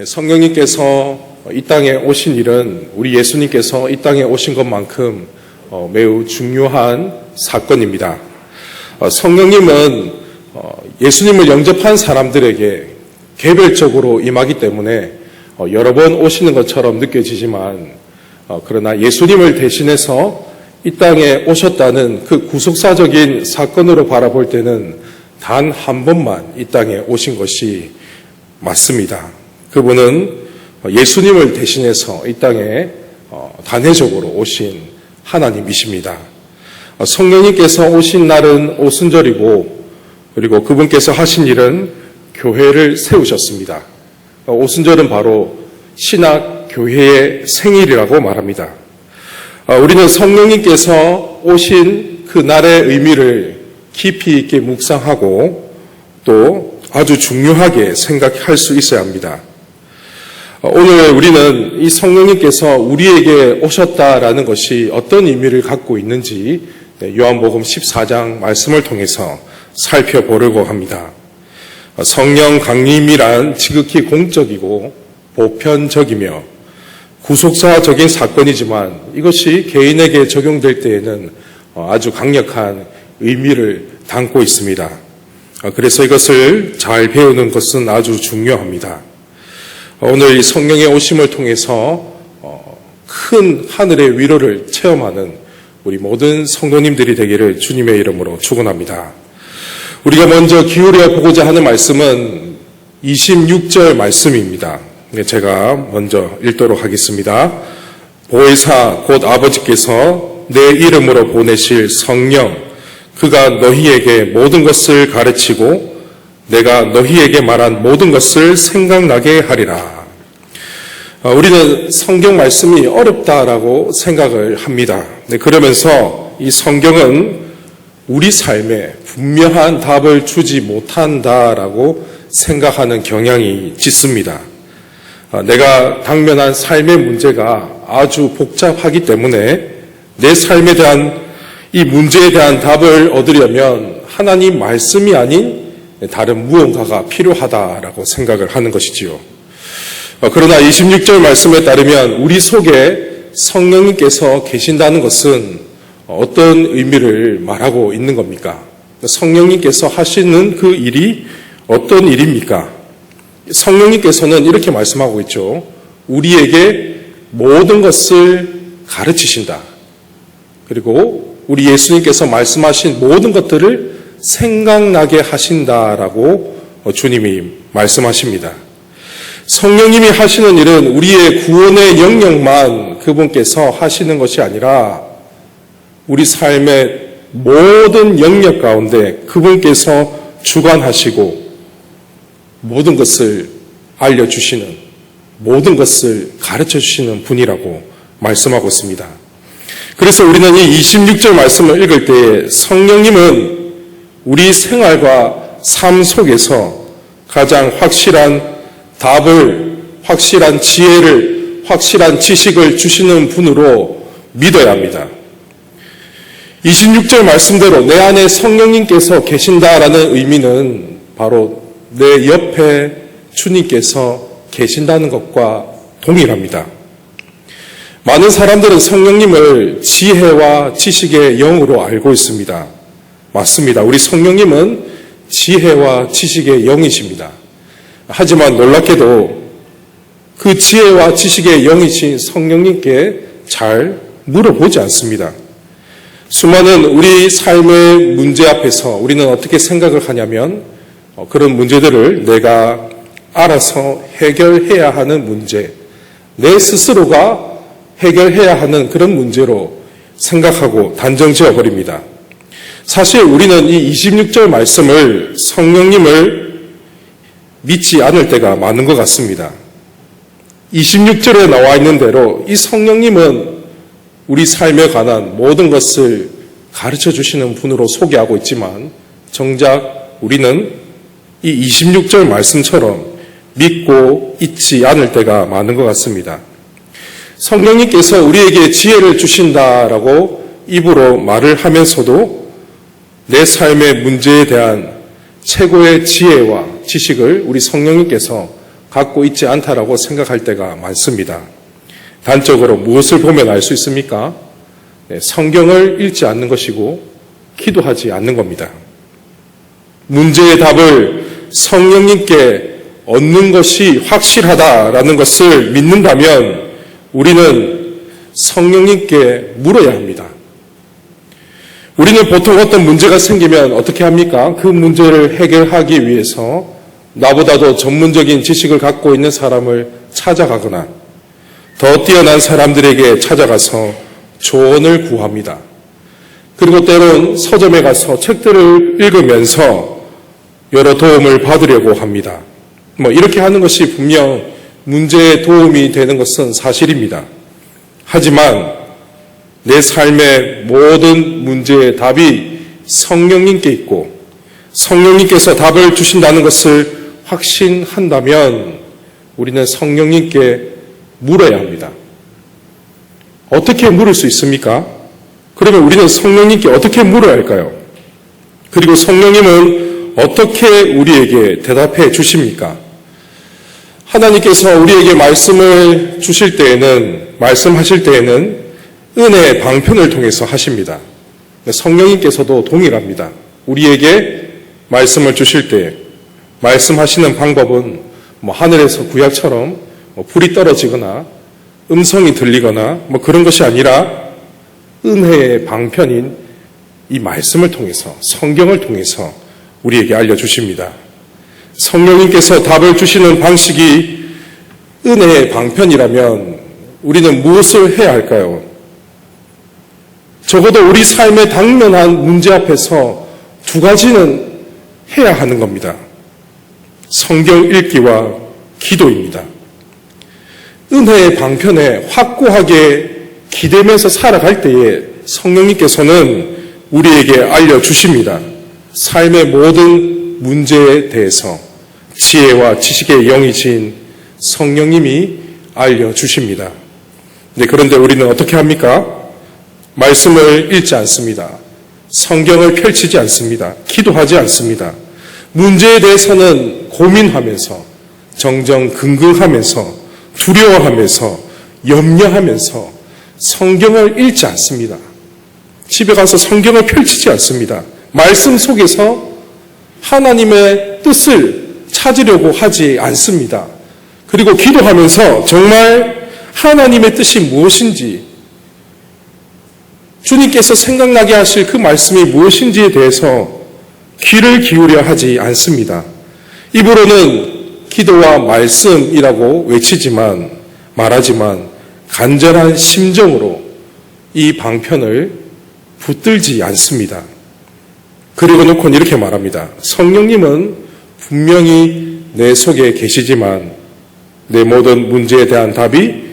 성령님께서 이 땅에 오신 일은 우리 예수님께서 이 땅에 오신 것만큼 매우 중요한 사건입니다. 성령님은 예수님을 영접한 사람들에게 개별적으로 임하기 때문에 여러 번 오시는 것처럼 느껴지지만 그러나 예수님을 대신해서 이 땅에 오셨다는 그 구속사적인 사건으로 바라볼 때는 단 한 번만 이 땅에 오신 것이 맞습니다. 그분은 예수님을 대신해서 이 땅에 단회적으로 오신 하나님이십니다. 성령님께서 오신 날은 오순절이고 그리고 그분께서 하신 일은 교회를 세우셨습니다. 오순절은 바로 신학 교회의 생일이라고 말합니다. 우리는 성령님께서 오신 그 날의 의미를 깊이 있게 묵상하고 또 아주 중요하게 생각할 수 있어야 합니다. 오늘 우리는 이 성령님께서 우리에게 오셨다라는 것이 어떤 의미를 갖고 있는지 요한복음 14장 말씀을 통해서 살펴보려고 합니다. 성령 강림이란 지극히 공적이고 보편적이며 구속사적인 사건이지만 이것이 개인에게 적용될 때에는 아주 강력한 의미를 담고 있습니다. 그래서 이것을 잘 배우는 것은 아주 중요합니다. 오늘 이 성령의 오심을 통해서 큰 하늘의 위로를 체험하는 우리 모든 성도님들이 되기를 주님의 이름으로 축원합니다. 우리가 먼저 기울여 보고자 하는 말씀은 26절 말씀입니다. 제가 먼저 읽도록 하겠습니다. 보혜사 곧 아버지께서 내 이름으로 보내실 성령 그가 너희에게 모든 것을 가르치고 내가 너희에게 말한 모든 것을 생각나게 하리라. 우리는 성경 말씀이 어렵다라고 생각을 합니다. 그러면서 이 성경은 우리 삶에 분명한 답을 주지 못한다라고 생각하는 경향이 짙습니다. 내가 당면한 삶의 문제가 아주 복잡하기 때문에 내 삶에 대한 이 문제에 대한 답을 얻으려면 하나님 말씀이 아닌 다른 무언가가 필요하다라고 생각을 하는 것이지요. 그러나 26절 말씀에 따르면 우리 속에 성령님께서 계신다는 것은 어떤 의미를 말하고 있는 겁니까? 성령님께서 하시는 그 일이 어떤 일입니까? 성령님께서는 이렇게 말씀하고 있죠. 우리에게 모든 것을 가르치신다. 그리고 우리 예수님께서 말씀하신 모든 것들을 생각나게 하신다라고 주님이 말씀하십니다. 성령님이 하시는 일은 우리의 구원의 영역만 그분께서 하시는 것이 아니라 우리 삶의 모든 영역 가운데 그분께서 주관하시고 모든 것을 알려주시는, 모든 것을 가르쳐주시는 분이라고 말씀하고 있습니다. 그래서 우리는 이 26절 말씀을 읽을 때 성령님은 우리 생활과 삶 속에서 가장 확실한 답을, 확실한 지혜를, 확실한 지식을 주시는 분으로 믿어야 합니다. 26절 말씀대로 내 안에 성령님께서 계신다라는 의미는 바로 내 옆에 주님께서 계신다는 것과 동일합니다. 많은 사람들은 성령님을 지혜와 지식의 영으로 알고 있습니다. 맞습니다. 우리 성령님은 지혜와 지식의 영이십니다. 하지만 놀랍게도 그 지혜와 지식의 영이신 성령님께 잘 물어보지 않습니다. 수많은 우리 삶의 문제 앞에서 우리는 어떻게 생각을 하냐면 그런 문제들을 내가 알아서 해결해야 하는 문제, 내 스스로가 해결해야 하는 그런 문제로 생각하고 단정 지어버립니다. 사실 우리는 이 26절 말씀을 성령님을 믿지 않을 때가 많은 것 같습니다. 26절에 나와 있는 대로 이 성령님은 우리 삶에 관한 모든 것을 가르쳐 주시는 분으로 소개하고 있지만 정작 우리는 이 26절 말씀처럼 믿고 있지 않을 때가 많은 것 같습니다. 성령님께서 우리에게 지혜를 주신다라고 입으로 말을 하면서도 내 삶의 문제에 대한 최고의 지혜와 지식을 우리 성령님께서 갖고 있지 않다라고 생각할 때가 많습니다. 단적으로 무엇을 보면 알 수 있습니까? 성경을 읽지 않는 것이고 기도하지 않는 겁니다. 문제의 답을 성령님께 얻는 것이 확실하다라는 것을 믿는다면 우리는 성령님께 물어야 합니다. 우리는 보통 어떤 문제가 생기면 어떻게 합니까? 그 문제를 해결하기 위해서 나보다도 전문적인 지식을 갖고 있는 사람을 찾아가거나 더 뛰어난 사람들에게 찾아가서 조언을 구합니다. 그리고 때론 서점에 가서 책들을 읽으면서 여러 도움을 받으려고 합니다. 이렇게 하는 것이 분명 문제에 도움이 되는 것은 사실입니다. 하지만 내 삶의 모든 문제의 답이 성령님께 있고 성령님께서 답을 주신다는 것을 확신한다면 우리는 성령님께 물어야 합니다. 어떻게 물을 수 있습니까? 그러면 우리는 성령님께 어떻게 물어야 할까요? 그리고 성령님은 어떻게 우리에게 대답해 주십니까? 하나님께서 우리에게 말씀을 주실 때에는, 말씀하실 때에는 은혜의 방편을 통해서 하십니다. 성령님께서도 동일합니다. 우리에게 말씀을 주실 때 말씀하시는 방법은 하늘에서 구약처럼 불이 떨어지거나 음성이 들리거나 그런 것이 아니라 은혜의 방편인 이 말씀을 통해서, 성경을 통해서 우리에게 알려주십니다. 성령님께서 답을 주시는 방식이 은혜의 방편이라면 우리는 무엇을 해야 할까요? 적어도 우리 삶의 당면한 문제 앞에서 두 가지는 해야 하는 겁니다. 성경 읽기와 기도입니다. 은혜의 방편에 확고하게 기대면서 살아갈 때에 성령님께서는 우리에게 알려주십니다. 삶의 모든 문제에 대해서 지혜와 지식의 영이신 성령님이 알려주십니다. 그런데 우리는 어떻게 합니까? 말씀을 읽지 않습니다. 성경을 펼치지 않습니다. 기도하지 않습니다. 문제에 대해서는 고민하면서 정정긍긍하면서 두려워하면서 염려하면서 성경을 읽지 않습니다. 집에 가서 성경을 펼치지 않습니다. 말씀 속에서 하나님의 뜻을 찾으려고 하지 않습니다. 그리고 기도하면서 정말 하나님의 뜻이 무엇인지, 주님께서 생각나게 하실 그 말씀이 무엇인지에 대해서 귀를 기울여 하지 않습니다. 입으로는 기도와 말씀이라고 외치지만, 말하지만 간절한 심정으로 이 방편을 붙들지 않습니다. 그리고 놓고는 이렇게 말합니다. 성령님은 분명히 내 속에 계시지만 내 모든 문제에 대한 답이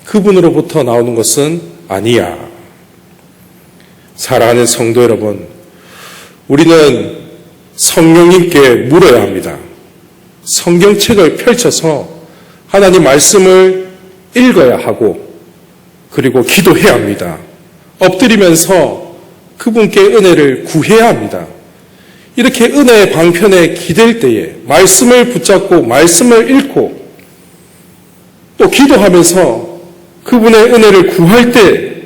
그분으로부터 나오는 것은 아니야. 사랑하는 성도 여러분, 우리는 성령님께 물어야 합니다. 성경책을 펼쳐서 하나님 말씀을 읽어야 하고 그리고 기도해야 합니다. 엎드리면서 그분께 은혜를 구해야 합니다. 이렇게 은혜의 방편에 기댈 때에 말씀을 붙잡고 말씀을 읽고 또 기도하면서 그분의 은혜를 구할 때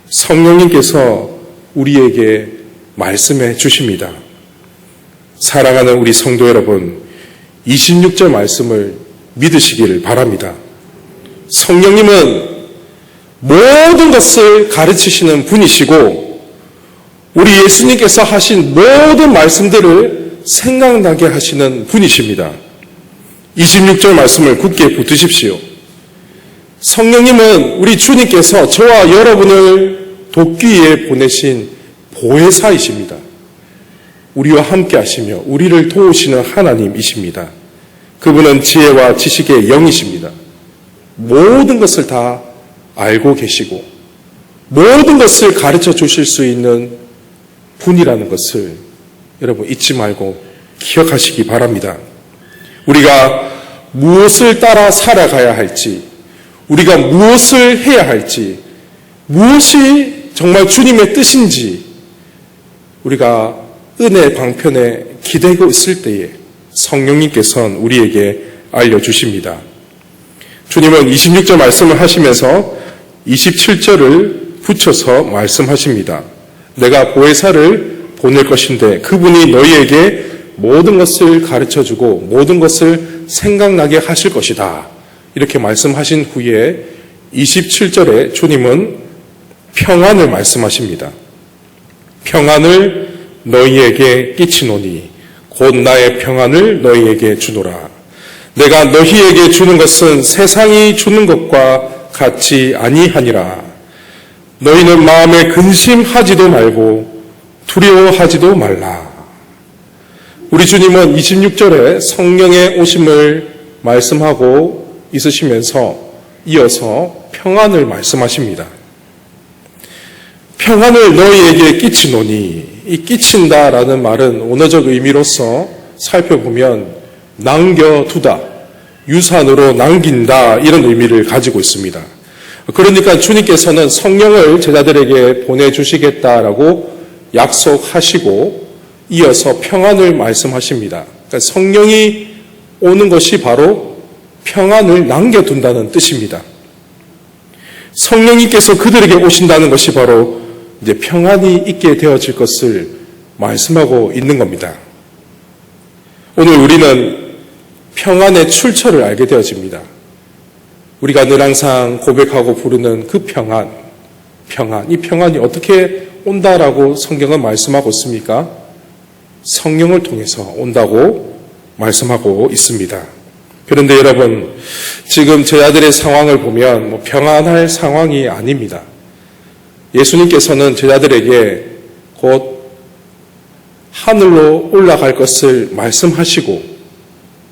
성령님께서 우리에게 말씀해 주십니다. 사랑하는 우리 성도 여러분, 26절 말씀을 믿으시기를 바랍니다. 성령님은 모든 것을 가르치시는 분이시고 우리 예수님께서 하신 모든 말씀들을 생각나게 하시는 분이십니다. 26절 말씀을 굳게 붙드십시오. 성령님은 우리 주님께서 저와 여러분을 돕기 위해 보내신 보혜사이십니다. 우리와 함께 하시며 우리를 도우시는 하나님이십니다. 그분은 지혜와 지식의 영이십니다. 모든 것을 다 알고 계시고 모든 것을 가르쳐 주실 수 있는 분이라는 것을 여러분 잊지 말고 기억하시기 바랍니다. 우리가 무엇을 따라 살아가야 할지, 우리가 무엇을 해야 할지, 무엇이 정말 주님의 뜻인지 우리가 은혜의 방편에 기대고 있을 때에 성령님께서는 우리에게 알려주십니다. 주님은 26절 말씀을 하시면서 27절을 붙여서 말씀하십니다. 내가 보혜사를 보낼 것인데 그분이 너희에게 모든 것을 가르쳐주고 모든 것을 생각나게 하실 것이다. 이렇게 말씀하신 후에 27절에 주님은 평안을 말씀하십니다. 평안을 너희에게 끼치노니 곧 나의 평안을 너희에게 주노라. 내가 너희에게 주는 것은 세상이 주는 것과 같지 아니하니라. 너희는 마음에 근심하지도 말고 두려워하지도 말라. 우리 주님은 26절에 성령의 오심을 말씀하고 있으시면서 이어서 평안을 말씀하십니다. 평안을 너희에게 끼치노니, 이 끼친다라는 말은 언어적 의미로서 살펴보면 남겨두다, 유산으로 남긴다 이런 의미를 가지고 있습니다. 그러니까 주님께서는 성령을 제자들에게 보내주시겠다라고 약속하시고 이어서 평안을 말씀하십니다. 그러니까 성령이 오는 것이 바로 평안을 남겨둔다는 뜻입니다. 성령님께서 그들에게 오신다는 것이 바로 이제 평안이 있게 되어질 것을 말씀하고 있는 겁니다. 오늘 우리는 평안의 출처를 알게 되어집니다. 우리가 늘 항상 고백하고 부르는 그 평안, 이 평안이 어떻게 온다라고 성경은 말씀하고 있습니까? 성령을 통해서 온다고 말씀하고 있습니다. 그런데 여러분, 지금 제자들의 상황을 보면 평안할 상황이 아닙니다. 예수님께서는 제자들에게 곧 하늘로 올라갈 것을 말씀하시고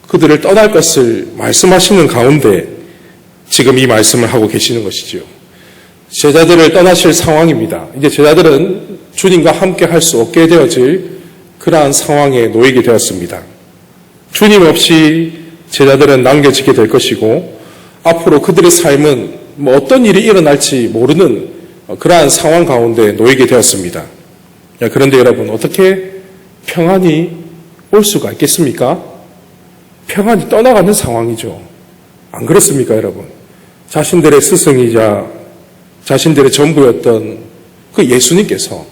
그들을 떠날 것을 말씀하시는 가운데 지금 이 말씀을 하고 계시는 것이지요. 제자들을 떠나실 상황입니다. 이제 제자들은 주님과 함께 할 수 없게 되어질 그러한 상황에 놓이게 되었습니다. 주님 없이 제자들은 남겨지게 될 것이고 앞으로 그들의 삶은 어떤 일이 일어날지 모르는 그러한 상황 가운데 놓이게 되었습니다. 그런데 여러분, 어떻게 평안이 올 수가 있겠습니까? 평안이 떠나가는 상황이죠. 안 그렇습니까, 여러분? 자신들의 스승이자 자신들의 전부였던 그 예수님께서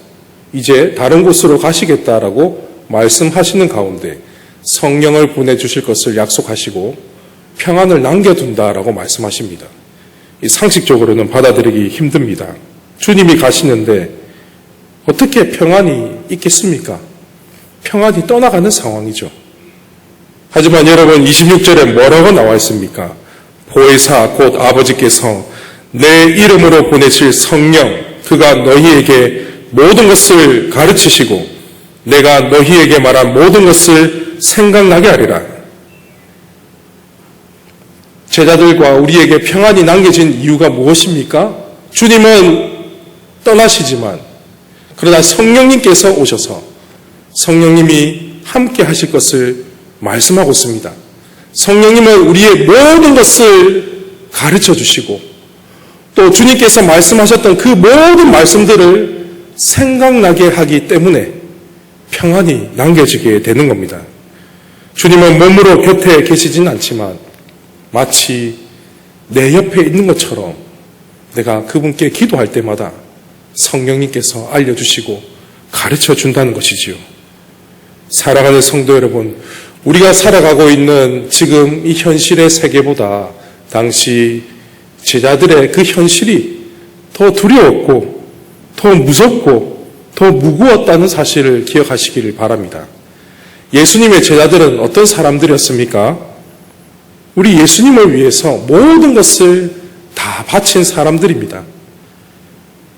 이제 다른 곳으로 가시겠다라고 말씀하시는 가운데 성령을 보내주실 것을 약속하시고 평안을 남겨둔다라고 말씀하십니다. 상식적으로는 받아들이기 힘듭니다. 주님이 가시는데 어떻게 평안이 있겠습니까? 평안이 떠나가는 상황이죠. 하지만 여러분, 26절에 뭐라고 나와 있습니까? 보혜사 곧 아버지께서 내 이름으로 보내실 성령, 그가 너희에게 모든 것을 가르치시고 내가 너희에게 말한 모든 것을 생각나게 하리라. 제자들과 우리에게 평안이 남겨진 이유가 무엇입니까? 주님은 떠나시지만 그러나 성령님께서 오셔서 성령님이 함께 하실 것을 말씀하고 있습니다. 성령님은 우리의 모든 것을 가르쳐 주시고 또 주님께서 말씀하셨던 그 모든 말씀들을 생각나게 하기 때문에 평안이 남겨지게 되는 겁니다. 주님은 몸으로 곁에 계시진 않지만 마치 내 옆에 있는 것처럼 내가 그분께 기도할 때마다 성령님께서 알려주시고 가르쳐 준다는 것이지요. 사랑하는 성도 여러분, 우리가 살아가고 있는 지금 이 현실의 세계보다 당시 제자들의 그 현실이 더 두려웠고 더 무섭고 더 무거웠다는 사실을 기억하시기를 바랍니다. 예수님의 제자들은 어떤 사람들이었습니까? 우리 예수님을 위해서 모든 것을 다 바친 사람들입니다.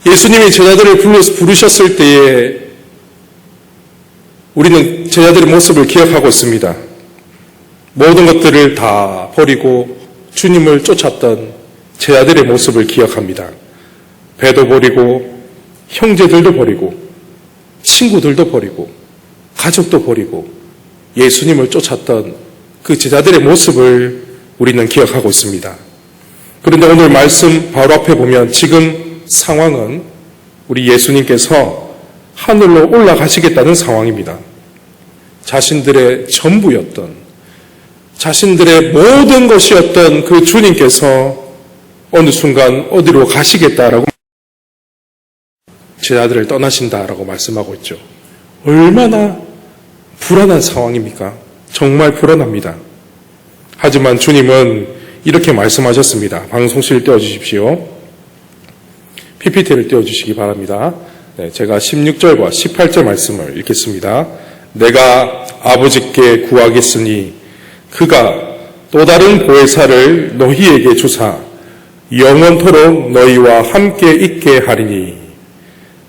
예수님이 제자들을 부르셨을 때에 우리는 제자들의 모습을 기억하고 있습니다. 모든 것들을 다 버리고 주님을 쫓았던 제자들의 모습을 기억합니다. 배도 버리고 형제들도 버리고 친구들도 버리고 가족도 버리고 예수님을 쫓았던 그 제자들의 모습을 우리는 기억하고 있습니다. 그런데 오늘 말씀 바로 앞에 보면 지금 상황은 우리 예수님께서 하늘로 올라가시겠다는 상황입니다. 자신들의 전부였던 자신들의 모든 것이었던 그 주님께서 어느 순간 어디로 가시겠다라고 제자들을 떠나신다라고 말씀하고 있죠. 얼마나 불안한 상황입니까? 정말 불안합니다. 하지만 주님은 이렇게 말씀하셨습니다. 방송실 띄워주십시오. PPT를 띄워주시기 바랍니다. 네, 제가 16절과 18절 말씀을 읽겠습니다. 내가 아버지께 구하겠으니 그가 또 다른 보혜사를 너희에게 주사 영원토록 너희와 함께 있게 하리니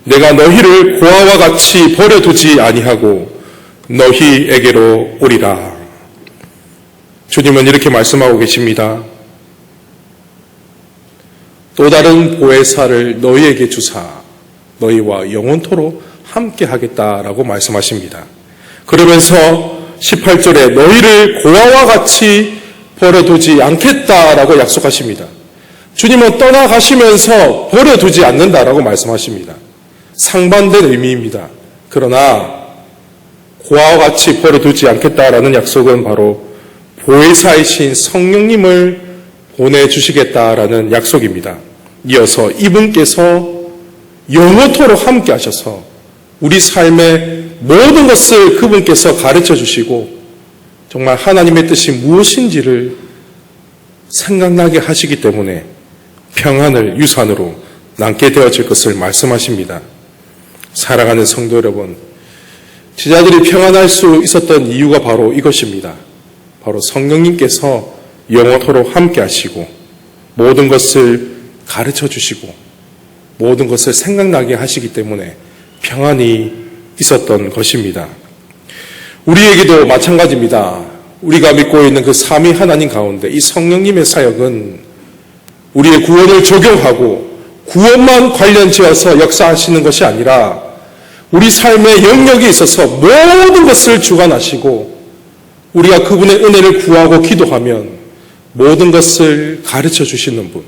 내가 너희를 고아와 같이 버려두지 아니하고 너희에게로 오리라. 주님은 이렇게 말씀하고 계십니다. 또 다른 보혜사를 너희에게 주사 너희와 영원토록 함께 하겠다라고 말씀하십니다. 그러면서 18절에 너희를 고아와 같이 버려두지 않겠다라고 약속하십니다. 주님은 떠나가시면서 버려두지 않는다라고 말씀하십니다. 상반된 의미입니다. 그러나 고아와 같이 버려두지 않겠다라는 약속은 바로 보혜사이신 성령님을 보내주시겠다라는 약속입니다. 이어서 이분께서 영원토록 함께 하셔서 우리 삶의 모든 것을 그분께서 가르쳐 주시고 정말 하나님의 뜻이 무엇인지를 생각나게 하시기 때문에 평안을 유산으로 남게 되어질 것을 말씀하십니다. 사랑하는 성도 여러분, 제자들이 평안할 수 있었던 이유가 바로 이것입니다. 바로 성령님께서 영원토록 함께 하시고 모든 것을 가르쳐 주시고 모든 것을 생각나게 하시기 때문에 평안이 있었던 것입니다. 우리에게도 마찬가지입니다. 우리가 믿고 있는 그 삼위 하나님 가운데 이 성령님의 사역은 우리의 구원을 적용하고 구원만 관련지어서 역사하시는 것이 아니라 우리 삶의 영역에 있어서 모든 것을 주관하시고 우리가 그분의 은혜를 구하고 기도하면 모든 것을 가르쳐 주시는 분,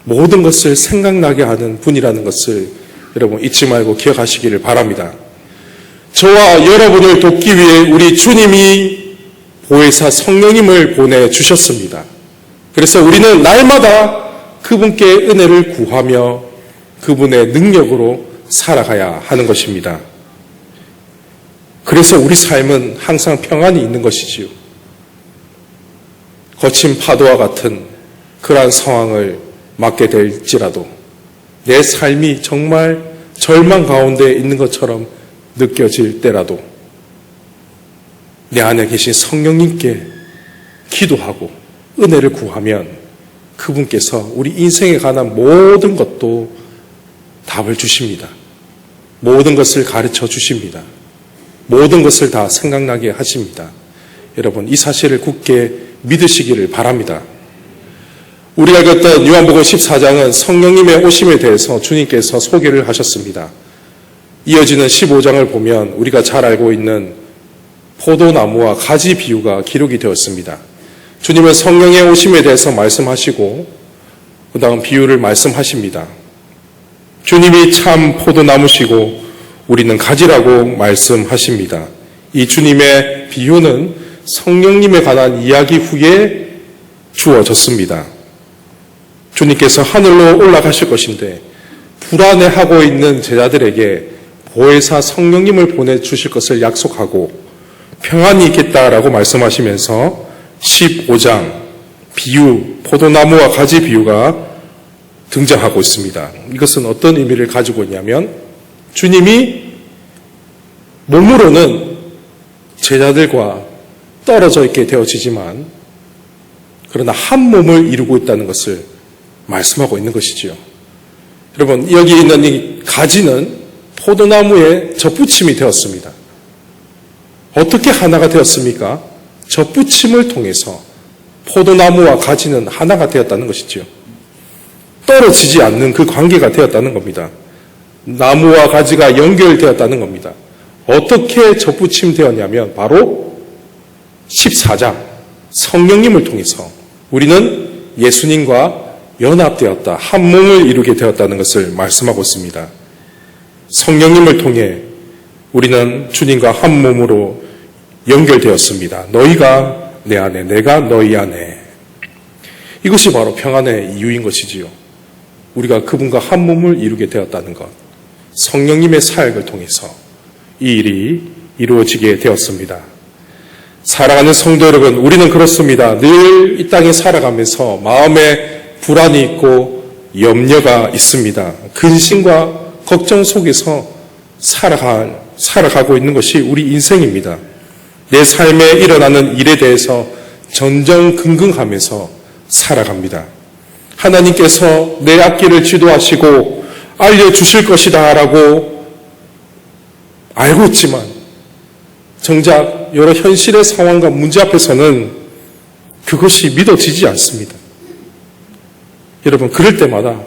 모든 것을 생각나게 하는 분이라는 것을 여러분 잊지 말고 기억하시기를 바랍니다. 저와 여러분을 돕기 위해 우리 주님이 보혜사 성령님을 보내주셨습니다. 그래서 우리는 날마다 그분께 은혜를 구하며 그분의 능력으로 살아가야 하는 것입니다. 그래서 우리 삶은 항상 평안이 있는 것이지요. 거친 파도와 같은 그러한 상황을 맞게 될지라도 내 삶이 정말 절망 가운데 있는 것처럼 느껴질 때라도 내 안에 계신 성령님께 기도하고 은혜를 구하면 그분께서 우리 인생에 관한 모든 것도 답을 주십니다. 모든 것을 가르쳐 주십니다. 모든 것을 다 생각나게 하십니다. 여러분 이 사실을 굳게 믿으시기를 바랍니다. 우리가 읽었던 요한복음 14장은 성령님의 오심에 대해서 주님께서 소개를 하셨습니다. 이어지는 15장을 보면 우리가 잘 알고 있는 포도나무와 가지 비유가 기록이 되었습니다. 주님은 성령의 오심에 대해서 말씀하시고 그 다음 비유를 말씀하십니다. 주님이 참 포도나무시고 우리는 가지라고 말씀하십니다. 이 주님의 비유는 성령님에 관한 이야기 후에 주어졌습니다. 주님께서 하늘로 올라가실 것인데 불안해하고 있는 제자들에게 보혜사 성령님을 보내주실 것을 약속하고 평안이 있겠다라고 말씀하시면서 15장 비유, 포도나무와 가지 비유가 등장하고 있습니다. 이것은 어떤 의미를 가지고 있냐면 주님이 몸으로는 제자들과 떨어져 있게 되어지지만 그러나 한 몸을 이루고 있다는 것을 말씀하고 있는 것이지요. 여러분 여기 있는 이 가지는 포도나무에 접붙임이 되었습니다. 어떻게 하나가 되었습니까? 접붙임을 통해서 포도나무와 가지는 하나가 되었다는 것이지요. 떨어지지 않는 그 관계가 되었다는 겁니다. 나무와 가지가 연결되었다는 겁니다. 어떻게 접붙임되었냐면 바로 14장 성령님을 통해서 우리는 예수님과 연합되었다. 한 몸을 이루게 되었다는 것을 말씀하고 있습니다. 성령님을 통해 우리는 주님과 한 몸으로 연결되었습니다. 너희가 내 안에, 내가 너희 안에. 이것이 바로 평안의 이유인 것이지요. 우리가 그분과 한 몸을 이루게 되었다는 것. 성령님의 사역을 통해서 이 일이 이루어지게 되었습니다. 사랑하는 성도 여러분, 우리는 그렇습니다. 늘 이 땅에 살아가면서 마음에 불안이 있고 염려가 있습니다. 근심과 걱정 속에서 살아가고 있는 것이 우리 인생입니다. 내 삶에 일어나는 일에 대해서 전전긍긍하면서 살아갑니다. 하나님께서 내 앞길을 지도하시고 알려주실 것이다 라고 알고 있지만 정작 여러 현실의 상황과 문제 앞에서는 그것이 믿어지지 않습니다. 여러분, 그럴 때마다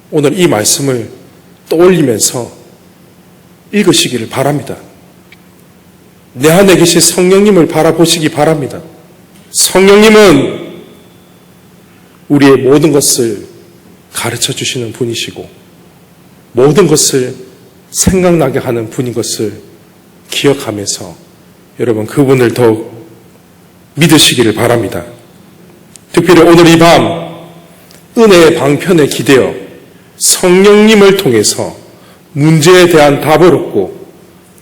오늘 이 말씀을 떠올리면서 읽으시기를 바랍니다. 내 안에 계신 성령님을 바라보시기 바랍니다. 성령님은 우리의 모든 것을 가르쳐 주시는 분이시고 모든 것을 생각나게 하는 분인 것을 기억하면서 여러분 그분을 더욱 믿으시기를 바랍니다. 특별히 오늘 이 밤 은혜의 방편에 기대어 성령님을 통해서 문제에 대한 답을 얻고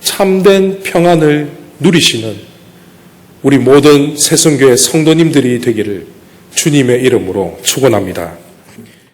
참된 평안을 누리시는 우리 모든 새성교회 성도님들이 되기를 주님의 이름으로 축원합니다.